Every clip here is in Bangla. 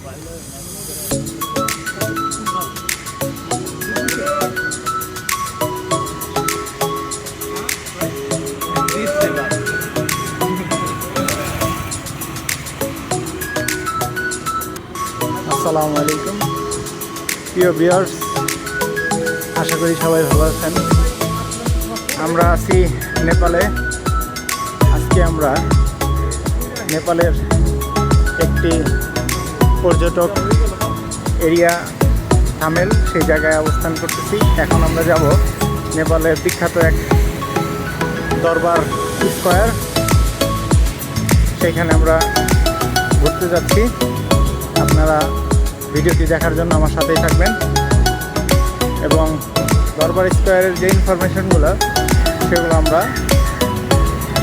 আসসালামু আলাইকুম প্রিয় ভিউয়ার্স, আশা করি সবাই ভালো আছেন। আমরা আছি নেপালে। আজকে আমরা নেপালের একটি পর্যটক এরিয়া থামেল, সেই জায়গায় অবস্থান করতেছি। এখন আমরা যাব নেপালের বিখ্যাত এক দরবার স্কয়ার, সেইখানে আমরা ঘুরতে যাচ্ছি। আপনারা ভিডিওটি দেখার জন্য আমার সাথেই থাকবেন এবং দরবার স্কয়ারের যে ইনফরমেশনগুলো সেগুলো আমরা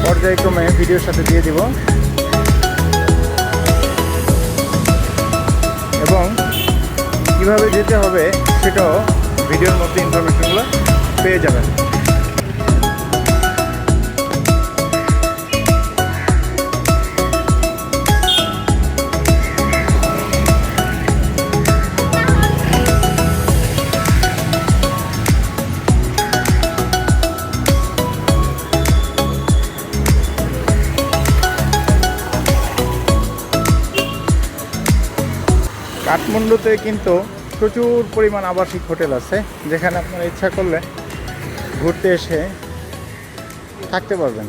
পর্যায়ক্রমে ভিডিওর সাথে দিয়ে দিব এবং কীভাবে যেতে হবে সেটাও ভিডিওর মধ্যে ইনফরমেশনগুলো পেয়ে যাবেন। কাঠমান্ডুতে কিন্তু প্রচুর পরিমাণ আবাসিক হোটেল আছে, যেখানে আপনারা ইচ্ছা করলে ঘুরতে এসে থাকতে পারবেন।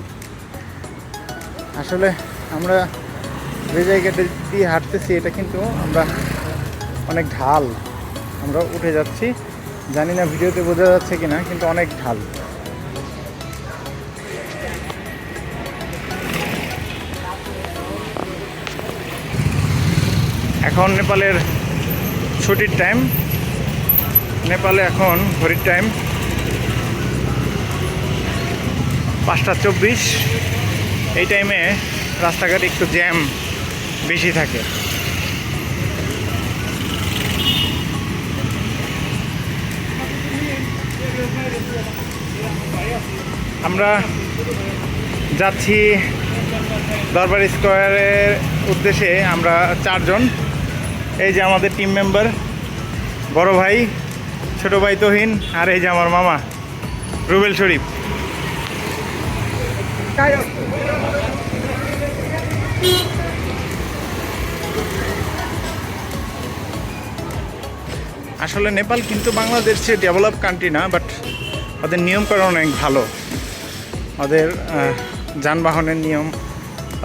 আসলে আমরা যে জায়গাটা দিয়ে হাঁটতেছি এটা কিন্তু আমরা অনেক ঢাল, আমরা উঠে যাচ্ছি। জানি না ভিডিওতে বোঝা যাচ্ছে কিনা, কিন্তু অনেক ঢাল। এখন নেপালের ছুটির টাইম, নেপালে এখন ঘড়ির টাইম 5:24। এই টাইমে রাস্তাঘাট একটু জ্যাম বেশি থাকে। আমরা যাচ্ছি দরবার স্কয়ারের উদ্দেশ্যে। আমরা 4 জন। এই যে আমাদের টিম মেম্বার, বড় ভাই, ছোট ভাই তহিন, আর এই যে আমার মামা রুবেল শরীফ। আসলে নেপাল কিন্তু বাংলাদেশের ডেভেলপ কান্ট্রি না, বাট ওদের নিয়মকানুন অনেক ভালো। ওদের যানবাহনের নিয়ম,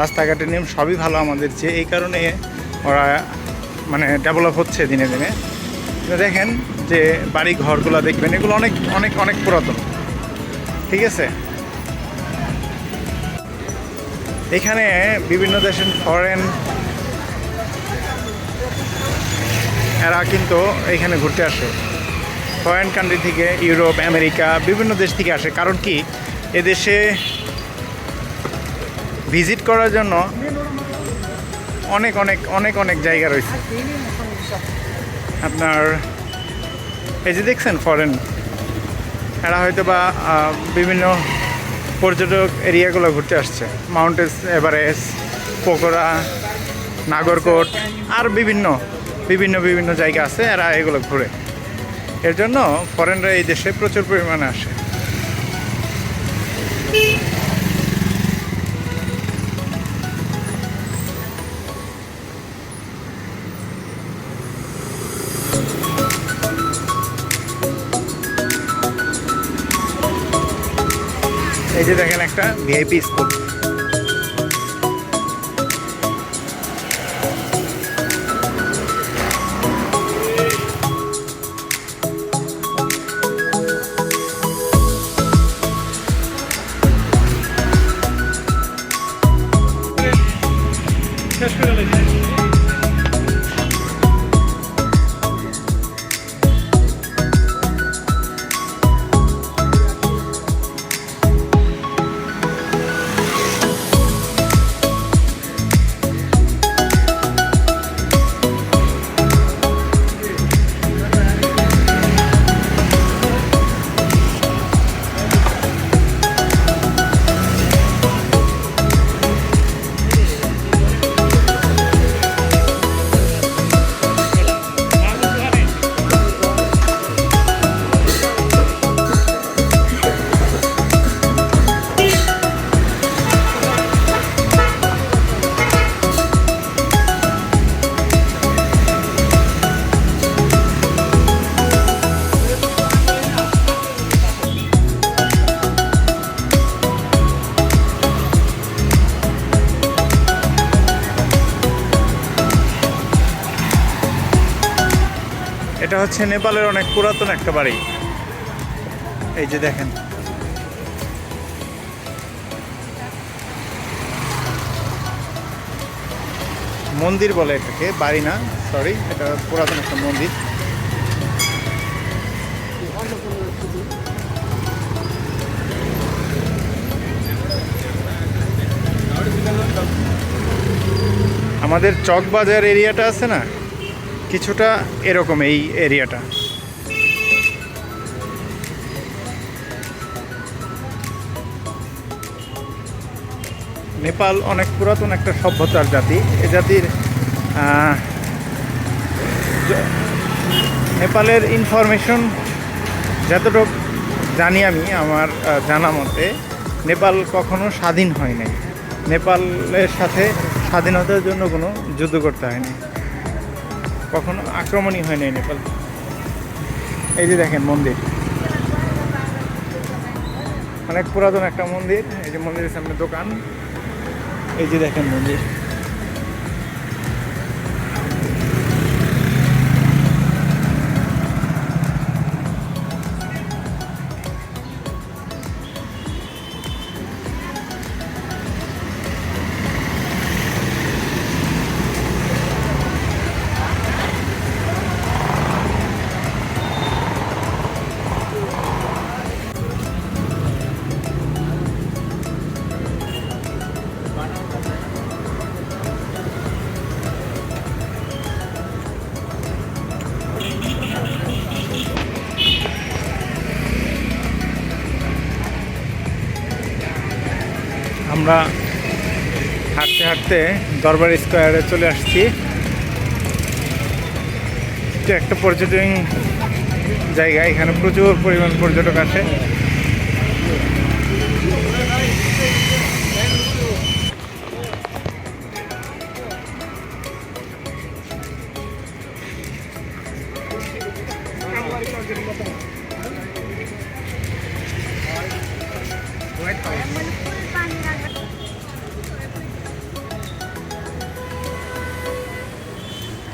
রাস্তাঘাটের নিয়ম সবই ভালো আমাদের চেয়ে। এই কারণে ওরা মানে ডেভেলপ হচ্ছে দিনে দিনে। দেখেন যে বাড়ি ঘরগুলো দেখবেন, এগুলো অনেক অনেক অনেক পুরাতন। ঠিক আছে, এখানে বিভিন্ন দেশের ফরেন এরা কিন্তু এখানে ঘুরতে আসে। ফরেন কান্ট্রি থেকে, ইউরোপ, আমেরিকা, বিভিন্ন দেশ থেকে আসে। কারণ কি, এদেশে ভিজিট করার জন্য অনেক অনেক অনেক অনেক জায়গা রয়েছে। আপনার এই যে দেখছেন ফরেন, এরা হয়তো বা বিভিন্ন পর্যটক এরিয়াগুলো ঘুরতে আসছে। মাউন্টেন এভারেস্ট, পোখরা, নাগরকোট, আর বিভিন্ন বিভিন্ন বিভিন্ন জায়গা আছে, এরা এগুলো ঘুরে। এর জন্য ফরেনরা এই দেশে প্রচুর পরিমাণে আসে। এই যে দেখেন একটা ভিআইপি স্কুল। এটা হচ্ছে নেপালের অনেক পুরাতন একটা বাড়ি। এই যে দেখেন, মন্দির বলে এটাকে, বাড়ি না, সরি, এটা পুরাতন একটা মন্দির। আমাদের চকবাজার এরিয়াটা আছে না, কিছুটা এরকম এই এরিয়াটা। নেপাল অনেক পুরাতন একটা সভ্যতার জাতি। এ জাতির নেপালের ইনফরমেশন যতটুকু জানি আমি, আমার জানা মতে নেপাল কখনো স্বাধীন হয় নাই। নেপালের সাথে স্বাধীনতার জন্য কোনো যুদ্ধ করতে হয়নি, কখনো আক্রমণই হয় নাই নেপাল। এই যে দেখেন মন্দির, অনেক পুরাতন একটা মন্দির। এই যে মন্দিরের সামনে দোকান, এই যে দেখেন মন্দির। আমরা হাঁটতে হাঁটতে দরবার স্কোয়ারে চলে আসছি। এটা একটা পর্যটন জায়গা, এখানে প্রচুর পরিমাণ পর্যটক আসে।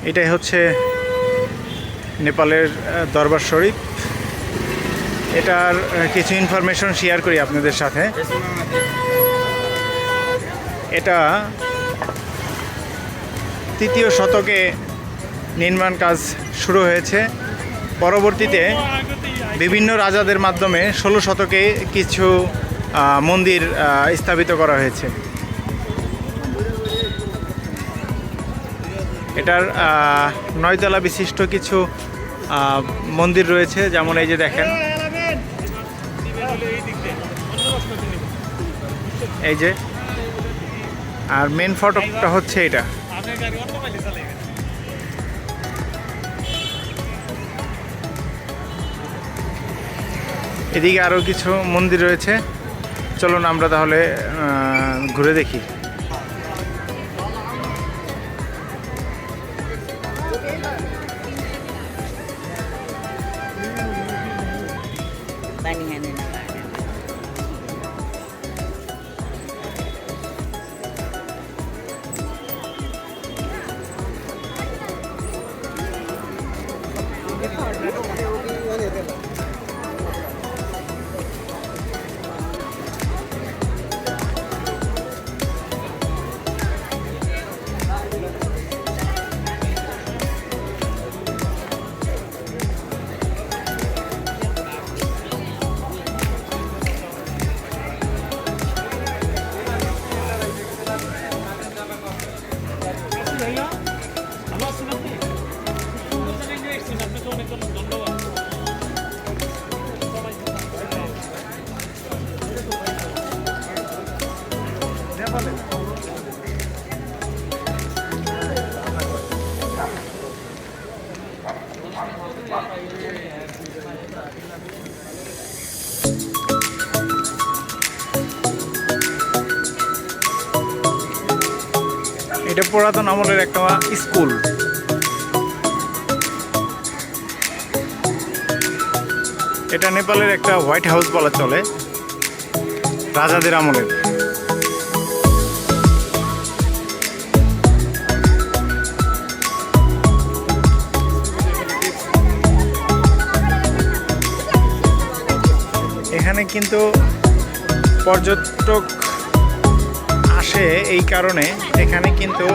এটাই হচ্ছে নেপালের দরবার শরীফ। এটার কিছু ইনফরমেশন শেয়ার করি আপনাদের সাথে। এটা 3য় শতকে নির্মাণ কাজ শুরু হয়েছে। পরবর্তীতে বিভিন্ন রাজাদের মাধ্যমে 16 শতকে কিছু মন্দির স্থাপিত করা হয়েছে। এটার 9 তলা বিশিষ্ট কিছু মন্দির রয়েছে, যেমন এই যে দেখেন, এই যে, আর মেন ফটকটা হচ্ছে এটা। এদিকে আরও কিছু মন্দির রয়েছে, চলুন আমরা তাহলে ঘুরে দেখি। এটা পুরাতন আমলের একটা স্কুল। এটা নেপালের একটা হোয়াইট হাউস বলা চলে, রাজাদের আমলের। এখানে কিন্তু পর্যটক আসে এই কারণে এখানে কিন্তু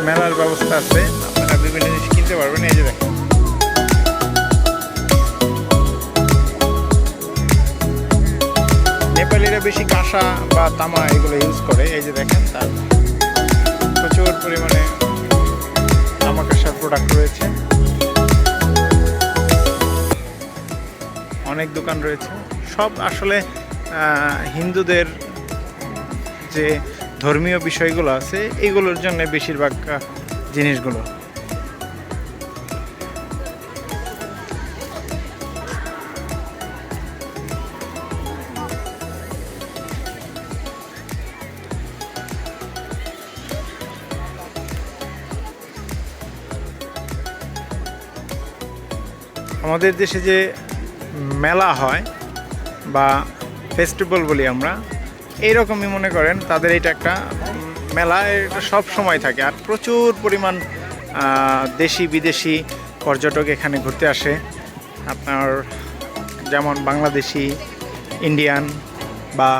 মেলার ব্যবস্থা আছে, আপনারা বিভিন্ন জিনিস কিনতে পারবেন। এই যে দেখেন নেপালিরা বেশি কাঁসা বা তামা এগুলো ইউজ করে। এই যে দেখেন তার প্রচুর পরিমাণে তামা কাঁসার প্রোডাক্ট রয়েছে, অনেক দোকান রয়েছে। সব আসলে হিন্দুদের যে ধর্মীয় বিষয়গুলো আছে এইগুলোর জন্য বেশিরভাগ জিনিসগুলো। আমাদের দেশে যে মেলা হয় বা ফেস্টিভ্যাল বলি আমরা, এইরকমই মনে করেন তাদের এটা একটা মেলা, এটা সব সময় থাকে। আর প্রচুর পরিমাণ দেশি বিদেশি পর্যটক এখানে ঘুরতে আসে, আপনার যেমন বাংলাদেশি, ইন্ডিয়ান বা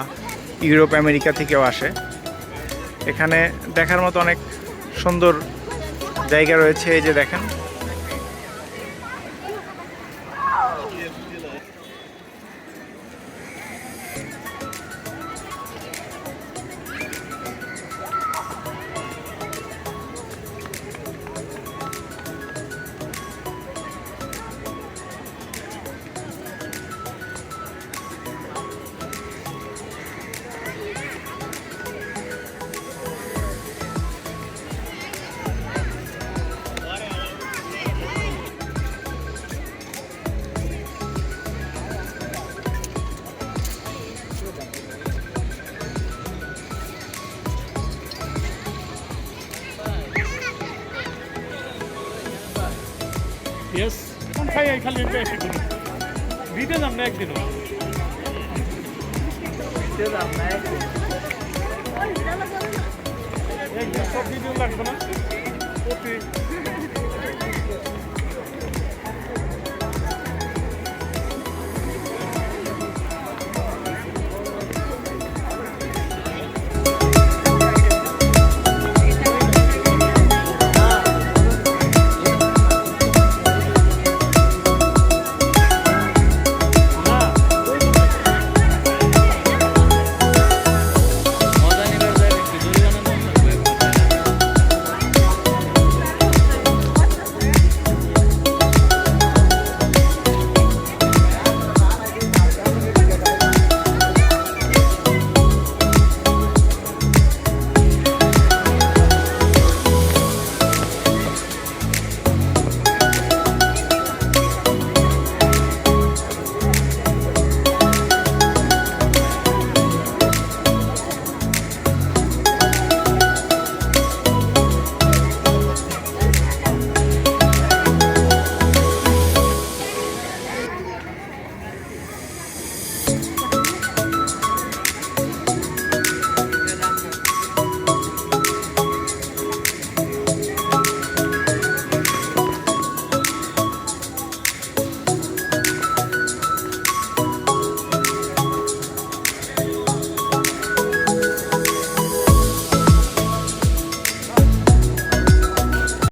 ইউরোপ আমেরিকা থেকেও আসে। এখানে দেখার মতো অনেক সুন্দর জায়গা রয়েছে। এই যে দেখেন Yes. কোন খাই এই খালি এটা একটু দিতে দাম না একদিন একদিন সব ভিডিও লাগবে না প্রতি